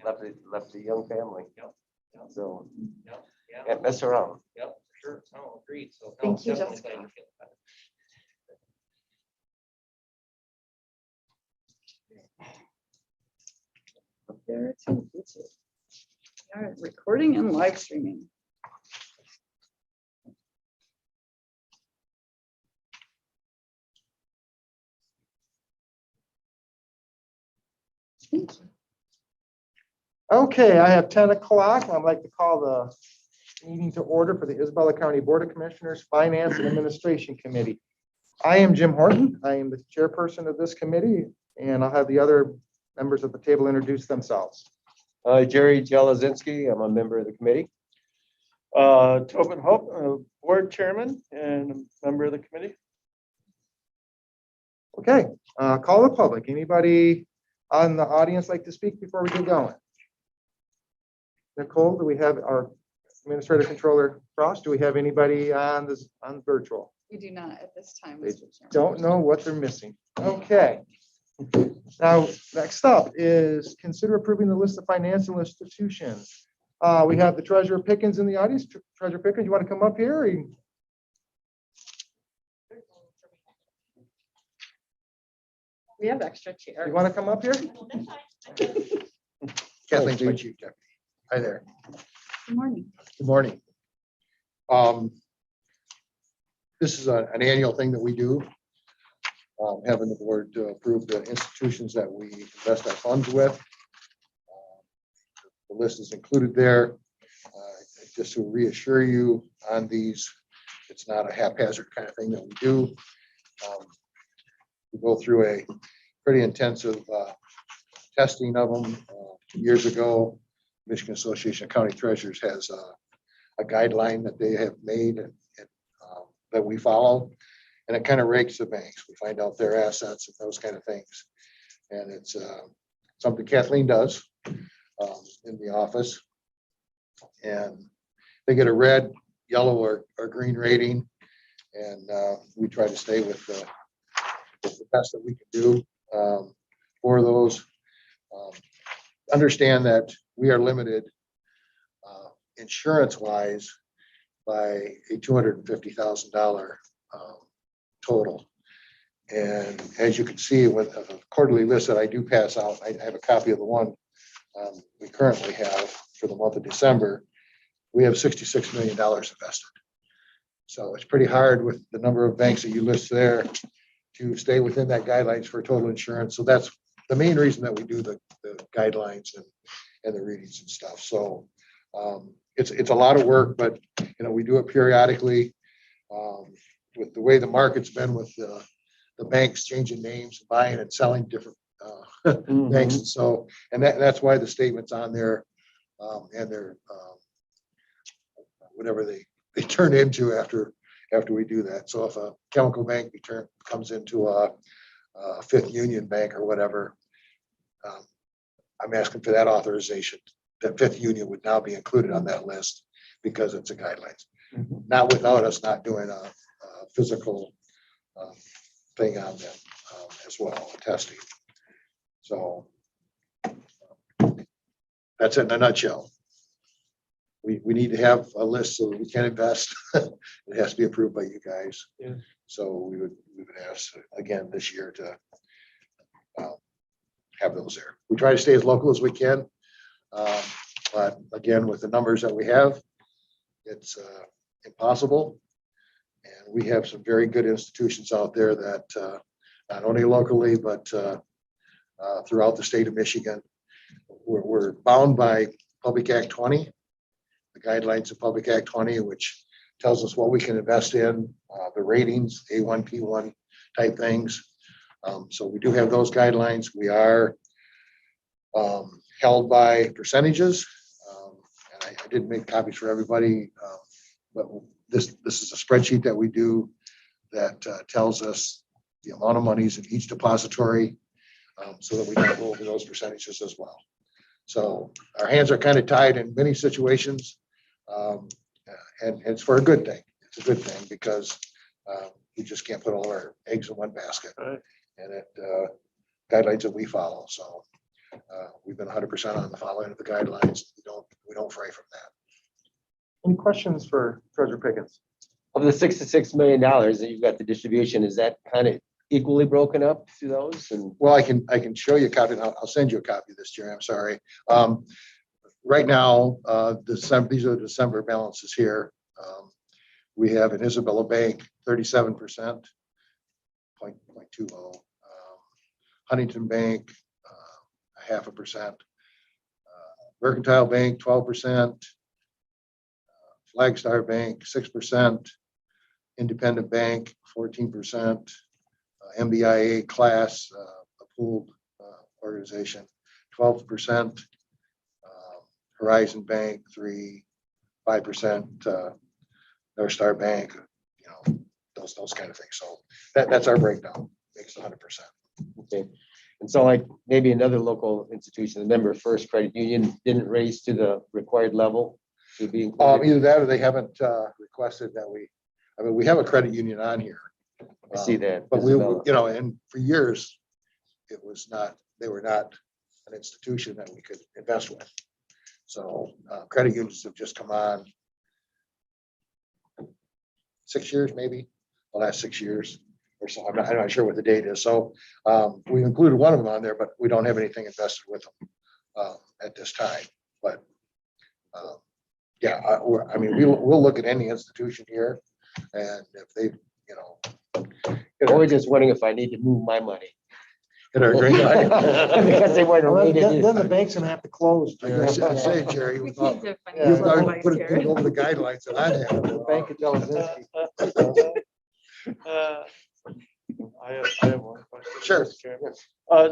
left a young family. Yep. Yep. So Yep. Yeah. can't mess around. Yep. Sure. No, agreed. So Thank you, definitely Jessica. glad you're feeling better. Up there to YouTube. All right, recording and live streaming. Thank you. Okay, I have 10 o'clock. I'd like to call the meeting to order for the Isabella County Board of Commissioners Finance and Administration Committee. I am Jim Horton. I am the chairperson of this committee, and I'll have the other members of the table introduce themselves. Jerry Jelazinski, I'm a member of the committee. Tobin Hope, board chairman and member of the committee. Okay, call the public. Anybody on the audience like to speak before we get going? Nicole, do we have our administrator controller Frost? Do we have anybody on this on virtual? We do not at this time. They Mr. Chairman. Don't know what they're missing. Okay. Now, next up is consider approving the list of financial institutions. We have the Treasurer Pickens in the audience. Treasurer Pickens, you want to come up here? Or We have extra chairs. you want to come up here? Kathleen's my chief deputy. Hi there. Good morning. Good morning. This is an annual thing that we do. Having the board to approve the institutions that we invest our funds with. The list is included there. Just to reassure you on these, it's not a haphazard kind of thing that we do. We go through a pretty intensive testing of them. Years ago, Michigan Association of County Treasurers has a guideline that they have made and that we follow. And it kind of rakes the banks. We find out their assets and those kind of things. And it's something Kathleen does in the office. And they get a red, yellow, or green rating. And we try to stay with the best that we can do for those. Understand that we are limited insurance-wise by a $250,000 total. And as you can see with a quarterly list that I do pass out, I have a copy of the one we currently have for the month of December. We have $66 million invested. So it's pretty hard with the number of banks that you list there to stay within that guidelines for total insurance. So that's the main reason that we do the guidelines and the readings and stuff. So it's a lot of work, but we do it periodically. With the way the market's been with the banks changing names, buying and selling different banks. And so, and that's why the statement's on there and they're whatever they turn into after we do that. So if a chemical bank comes into a Fifth Union Bank or whatever, I'm asking for that authorization. That Fifth Union would now be included on that list because it's a guidelines. Not without us not doing a physical thing on them as well, testing. So that's it in a nutshell. We need to have a list so that we can invest. It has to be approved by you guys. Yeah. So we would ask again this year to have those there. We try to stay as local as we can. But again, with the numbers that we have, it's impossible. And we have some very good institutions out there that not only locally, but throughout the state of Michigan, we're bound by Public Act 20, the guidelines of Public Act 20, which tells us what we can invest in, the ratings, A1, P1 type things. So we do have those guidelines. We are held by percentages. And I did make copies for everybody, but this is a spreadsheet that we do that tells us the amount of monies in each depository so that we can go over those percentages as well. So our hands are kind of tied in many situations, and it's for a good thing. It's a good thing because we just can't put all our eggs in one basket. Right. And it guidelines that we follow. So We've been 100% on the following of the guidelines. We don't fray from that. Any questions for Treasurer Pickens? Of the $66 million that you've got the distribution, is that kind of equally broken up to those? And Well, I can show you a copy, and I'll send you a copy of this, Jerry. I'm sorry. Right now, these are the December balances here. We have in Isabella Bank 37%, 0.20. Huntington Bank, 0.5%. Mercantile Bank, 12%. Flagstar Bank, 6%. Independent Bank, 14%. MBIA class, a pooled organization, 12%. Horizon Bank, 5%. North Star Bank, those kind of things. So that's our breakdown. Makes 100%. okay. And so like maybe another local institution, the member First Credit Union didn't raise to the required level to be included? Either that or they haven't requested that we have a credit union on here. I see that. But we, Isabella. and for years, they were not an institution that we could invest with. So credit unions have just come on 6 years, maybe the last 6 years or so. I'm not sure what the date is. So we've included one of them on there, but we don't have anything invested with them at this time. But yeah, I mean, we'll look at any institution here, and if they, Or we're just wondering if I need to move my money. hit our green light. Because they weren't Well, rated. then the bank's gonna have to close. I Jerry. gotta say, Jerry, We we thought need to you financial advice put it here. over the guidelines that I have. The Bank of Jelazinski. I have one question. Sure. Mr. Chairman.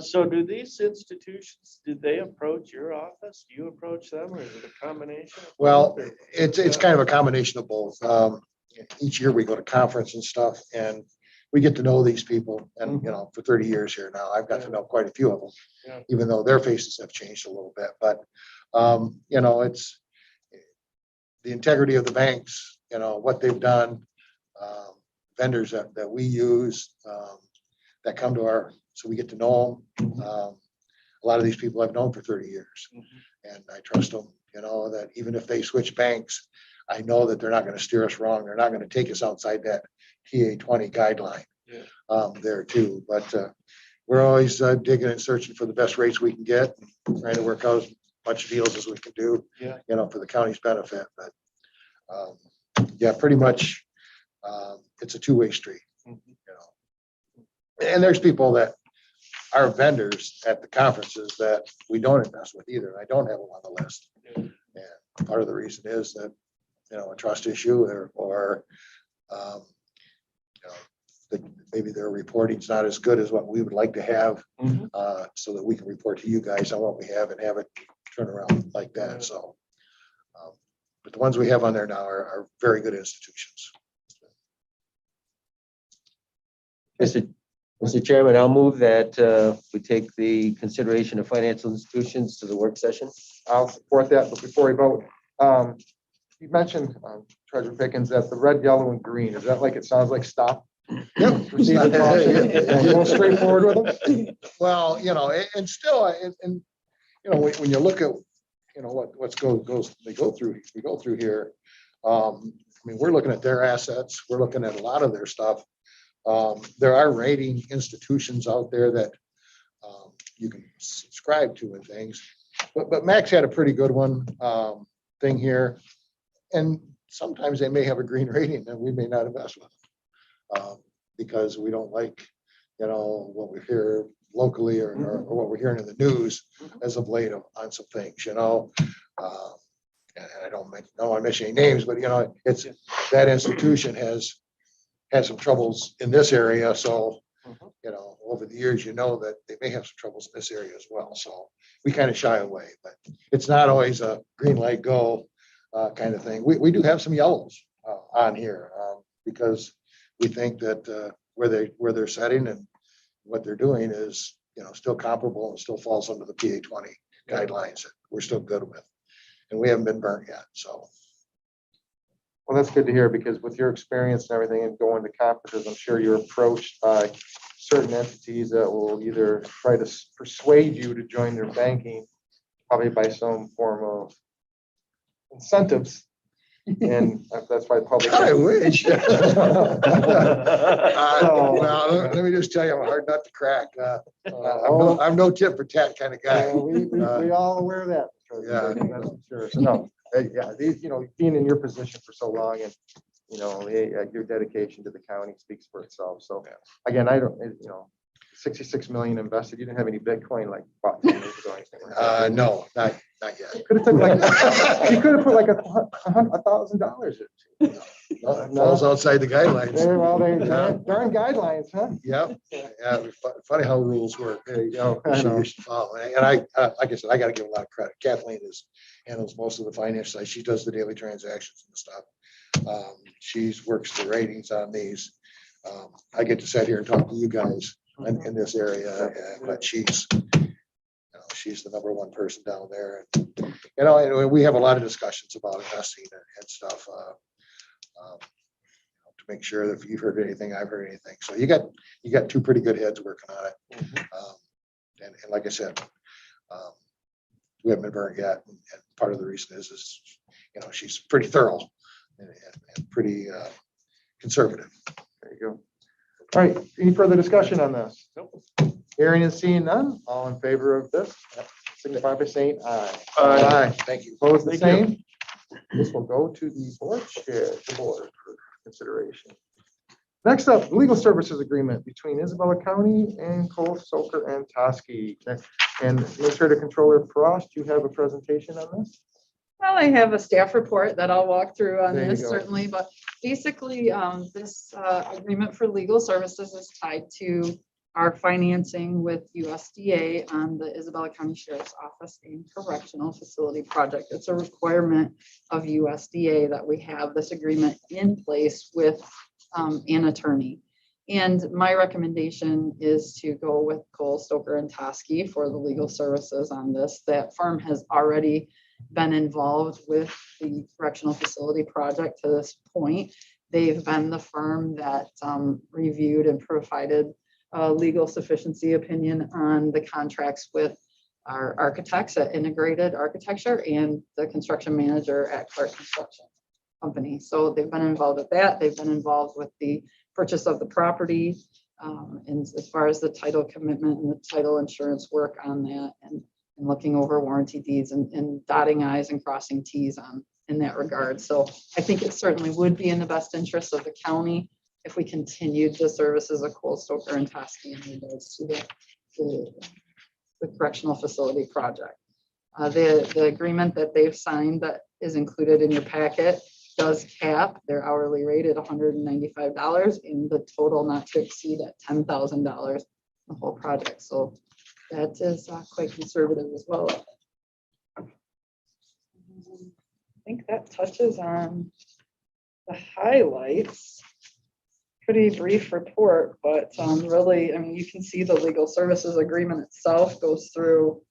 So do these institutions, did they approach your office? Do you approach them, or is it a combination? of Well, both, or- it's kind of a combination of both. Each year we go to conference and stuff, and we get to know these people. And, for 30 years here now, I've got to know quite a few of them, Yeah. even though their faces have changed a little bit. But, it's the integrity of the banks, what they've done, vendors that we use that come to so we get to know them. A lot of these people I've known for 30 years, and I trust them, that even if they switch banks, I know that they're not going to steer us wrong. They're not going to take us outside that TA 20 guideline there too. But we're always digging and searching for the best rates we can get, trying to work out as much deals as we can do, for the county's benefit. But yeah, pretty much it's a two-way street. And there's people that are vendors at the conferences that we don't invest with either. I don't have them on the list. And part of the reason is that, a trust issue or that maybe their reporting's not as good as what we would like to have, so that we can report to you guys on what we have and have it turn around like that. So, but the ones we have on there now are very good institutions. Mr. Chairman, I'll move that we take the consideration of financial institutions to the work session. I'll support that, but before we vote, you mentioned, Treasurer Pickens, that the red, yellow, and green, is that like, it sounds like stop? Yep. Proceed with caution. Go straight forward with them? Well, and still, and when you look at, we go through here. I mean, we're looking at their assets. We're looking at a lot of their stuff. There are rating institutions out there that you can subscribe to and things, but Max had a pretty good one thing here, and sometimes they may have a green rating and we may not invest with them because we don't like, what we hear locally or what we're hearing in the news as of late on some things, and I don't want to mention any names, but it's that institution has had some troubles in this area. So, over the years, that they may have some troubles in this area as well. So we kind of shy away, but it's not always a green light go kind of thing. We do have some yellows on here because we think that where they're setting and what they're doing is, still comparable and still falls under the PA 20 guidelines that we're still good with. And we haven't been burnt yet. So. Well, that's good to hear, because with your experience and everything and going to conferences, I'm sure you're approached by certain entities that will either try to persuade you to join their banking, probably by some form of incentives. And that's why public. I wish. So- Well, let me just tell you, I'm a hard nut to crack. I'm no tit for tat kind of guy. We all aware of that. Yeah. That's for sure. So no, yeah, these, being in your position for so long and, your dedication to the county speaks for itself. So again, I don't, 66 million invested. You didn't have any Bitcoin like about 10 years ago or anything like that. No, not yet. Could have took you could have put like $1,000. No, it falls outside the guidelines. Darn guidelines, huh? Yeah, funny how rules work. There you go. I She know. used to follow. And I, like I said, I gotta give a lot of credit. Kathleen handles most of the finance side. She does the daily transactions and stuff. She works the ratings on these. I get to sit here and talk to you guys in this area, but she's the number one person down there. And we have a lot of discussions about investing and stuff. To make sure that if you've heard anything, I've heard anything. So you got two pretty good heads working on it. And like I said, we haven't been burned yet. And part of the reason is she's pretty thorough and pretty conservative. There you go. All right, any further discussion on this? Nope. Hearing and seeing none, all in favor of this, signify by saying aye. Aye. Thank you. Opposed, the Thank same. This will go to the board chair, the board for consideration. Next up, legal services agreement between Isabella County and Cole, Soker, and Toskey. And Administrator Controller Frost, you have a presentation on this? Well, I have a staff report that I'll walk through on There you this go. certainly, but basically, this agreement for legal services is tied to our financing with USDA on the Isabella County Sheriff's Office and Correctional Facility Project. It's a requirement of USDA that we have this agreement in place with an attorney. And my recommendation is to go with Cole, Stoker, and Toskey for the legal services on this. That firm has already been involved with the correctional facility project to this point. They've been the firm that reviewed and provided a legal sufficiency opinion on the contracts with our architects at Integrated Architecture and the construction manager at Clark Construction Company. So they've been involved with that. They've been involved with the purchase of the property, and as far as the title commitment and the title insurance work on that, and looking over warranty deeds and dotting I's and crossing T's in that regard. So I think it certainly would be in the best interest of the county if we continued the services of Cole, Stoker, and Toskey in regards to the correctional facility project. The agreement that they've signed that is included in your packet does cap their hourly rate at $195 and the total not to exceed at $10,000 the whole project. So that is quite conservative as well. I think that touches on the highlights. Pretty brief report, but really, I mean, you can see the legal services agreement itself goes through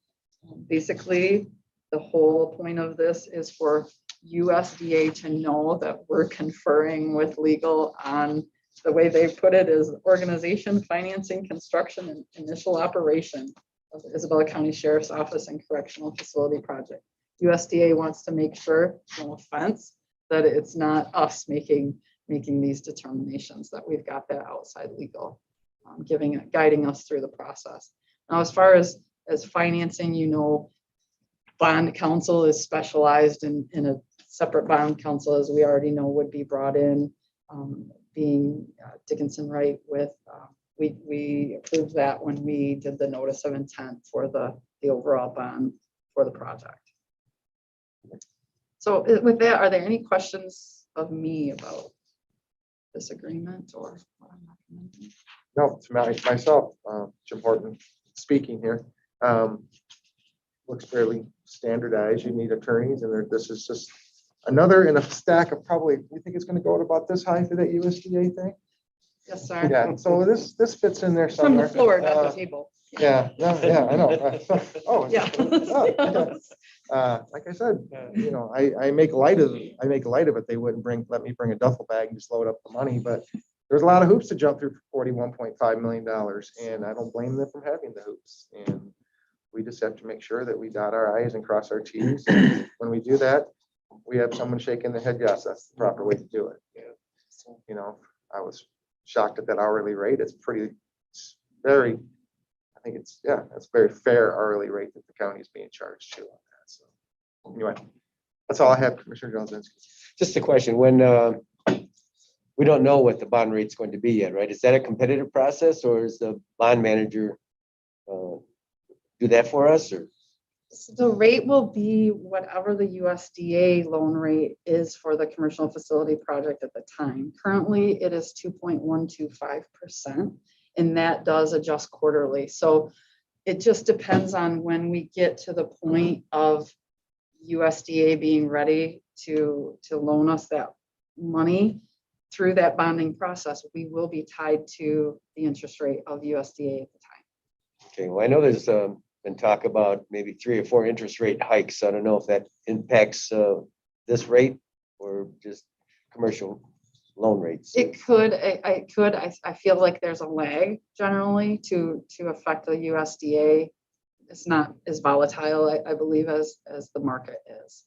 basically the whole point of this is for USDA to know that we're conferring with legal on the way they put it is organization, financing, construction, and initial operation of the Isabella County Sheriff's Office and Correctional Facility Project. USDA wants to make sure, no offense, that it's not us making these determinations, that we've got that outside legal guiding us through the process. Now, as far as financing, bond counsel is specialized in a separate bond counsel, as we already know, would be brought in, being Dickinson Wright with, we approved that when we did the notice of intent for the overall bond for the project. So with that, are there any questions of me about this agreement or what I'm recommending? No, to myself, Jim Horton speaking here. Looks fairly standardized. You need attorneys, and this is just another in a stack of probably, you think it's going to go to about this high for that USDA thing? Yes, sir. Yeah, so this fits in there From somewhere. the floor, not the table. Yeah, I know. Oh, Yeah. like I said, I make light of it. They wouldn't let me bring a duffel bag and just load up the money, but there's a lot of hoops to jump through for $41.5 million, and I don't blame them for having the hoops. And we just have to make sure that we dot our i's and cross our t's. And when we do that, we have someone shaking their head, yes, that's the proper way to do it. So, you know, I was shocked at that hourly rate. It's very, I think it's a very fair hourly rate that the county is being charged to on that. So anyway, that's all I have, Commissioner Jones. Just a question, when we don't know what the bond rate's going to be yet, right? Is that a competitive process, or is the bond manager do that for us, or? So the rate will be whatever the USDA loan rate is for the commercial facility project at the time. Currently, it is 2.125%, and that does adjust quarterly. So it just depends on when we get to the point of USDA being ready to loan us that money through that bonding process. We will be tied to the interest rate of USDA at the time. Okay, well, I know there's been talk about maybe 3 or 4 interest rate hikes. I don't know if that impacts this rate or just commercial loan rates. It could, I feel like there's a lag generally to affect the USDA. It's not as volatile, I believe, as the market is.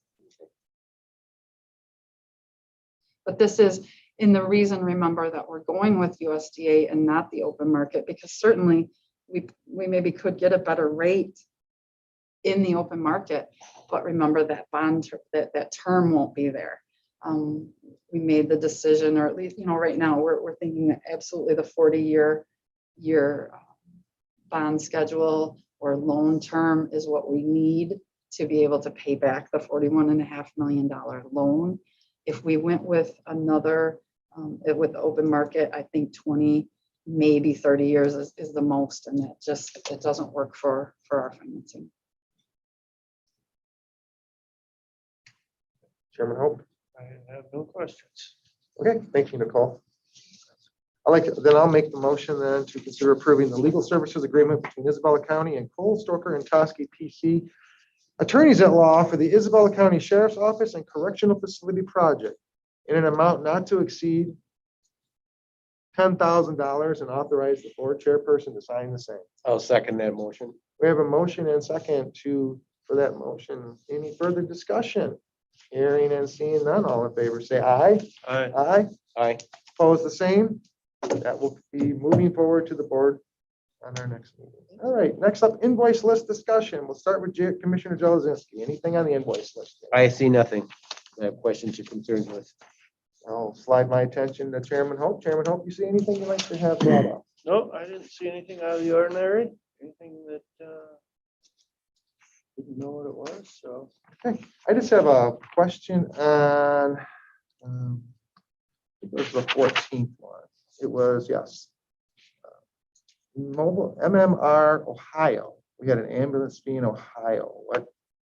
But this is, in the reason, remember, that we're going with USDA and not the open market, because certainly we maybe could get a better rate in the open market, but remember that bond, that term won't be there. We made the decision, or at least, you know, right now we're thinking that absolutely the 40-year bond schedule or loan term is what we need to be able to pay back the $41.5 million loan. If we went with another, with the open market, I think 20, maybe 30 years is the most, and it doesn't work for our financing. Chairman Hope. I have no questions. Okay, thank you, Nicole. I'll make the motion then to consider approving the legal services agreement between Isabella County and Cole, Stoker, and Toskey PC attorneys at law for the Isabella County Sheriff's Office and Correctional Facility Project in an amount not to exceed $10,000 and authorize the board chairperson to sign the same. I'll second that motion. We have a motion and second for that motion. Any further discussion? Hearing and seeing none, all in favor say aye. Aye. Aye. Aye. Opposed, the same. That will be moving forward to the board on our next meeting. All right, next up, invoice list discussion. We'll start with Commissioner Jelazinski. Anything on the invoice list? I see nothing. I have questions or concerns with. I'll slide my attention to Chairman Hope. Chairman Hope, you see anything you'd like to have brought up? No, I didn't see anything out of the ordinary, anything that didn't know what it was, so. Okay, I just have a question on, it was the 14th one. It was, yes. Mobile MMR Ohio. We had an ambulance fee in Ohio. What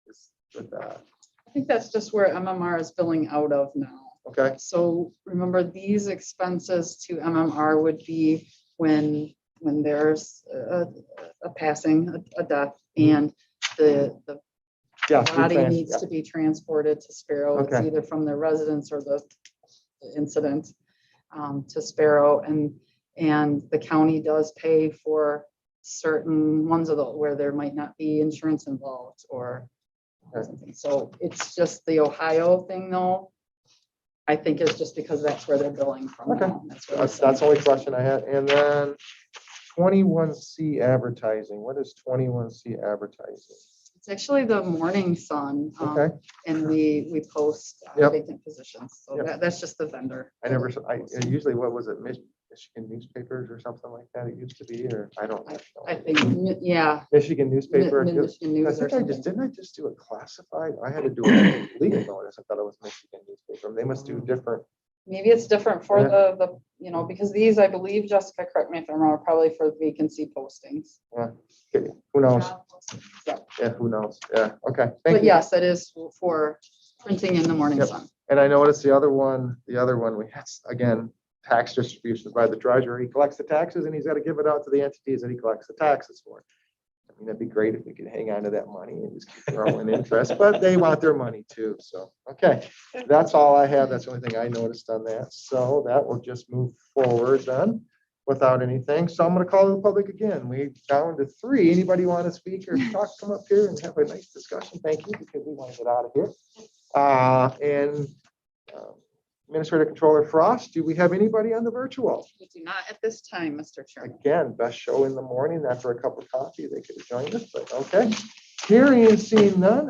is with that? I think that's just where MMR is billing out of now. Okay, So remember, these expenses to MMR would be when there's a passing, a death, and the yeah. body needs to be transported to Sparrow. It's Okay. either from their residence or the incident to Sparrow, and the county does pay for certain ones of where there might not be insurance involved or something. So it's just the Ohio thing, though. I think it's just because that's where they're billing from. Okay. now. That's where That's they're the only question I had. And then 21C advertising. What is 21C advertising? It's actually the Morning Sun, Okay, and we post Yep. vacant positions. So Yep. that's just the vendor. usually, what was it, Michigan newspapers or something like that? It used to be, or I don't know. I think, yeah. Michigan newspaper. Michigan I News or think something. didn't I just do a classified? I had to do a legal notice. I thought it was Michigan newspaper. They must do different. Maybe it's different for Yeah. the, because these, I believe, Jessica, correct me if I'm wrong, are probably for vacancy postings. Who knows? Job postings. Yeah, who knows? Yeah, okay. Thank But you. yes, it is for printing in the Morning Yep. Sun. And I noticed the other one we had, again, tax distributions by the treasurer. He collects the taxes and he's got to give it out to the entities that he collects the taxes for. mean, it'd be great if we could hang on to that money and just keep growing interest, but they want their money too. So, okay, that's all I have. That's the only thing I noticed on that. So that will just move forward then without anything. So I'm going to call the public again. We down to 3. Anybody want to speak or talk, come up here and have a nice discussion? Thank you, because we want to get out of here. Administrator Controller Frost, do we have anybody on the virtual? We do not at this time, Mr. Chairman. Again, best show in the morning. After a cup of coffee, they could have joined us, but okay. Hearing and seeing none.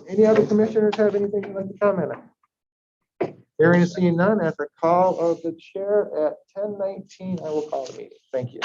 Any other commissioners have anything you'd like to comment on? Hearing and seeing none, at the call of the chair at 10:19, I will call the meeting. Thank you.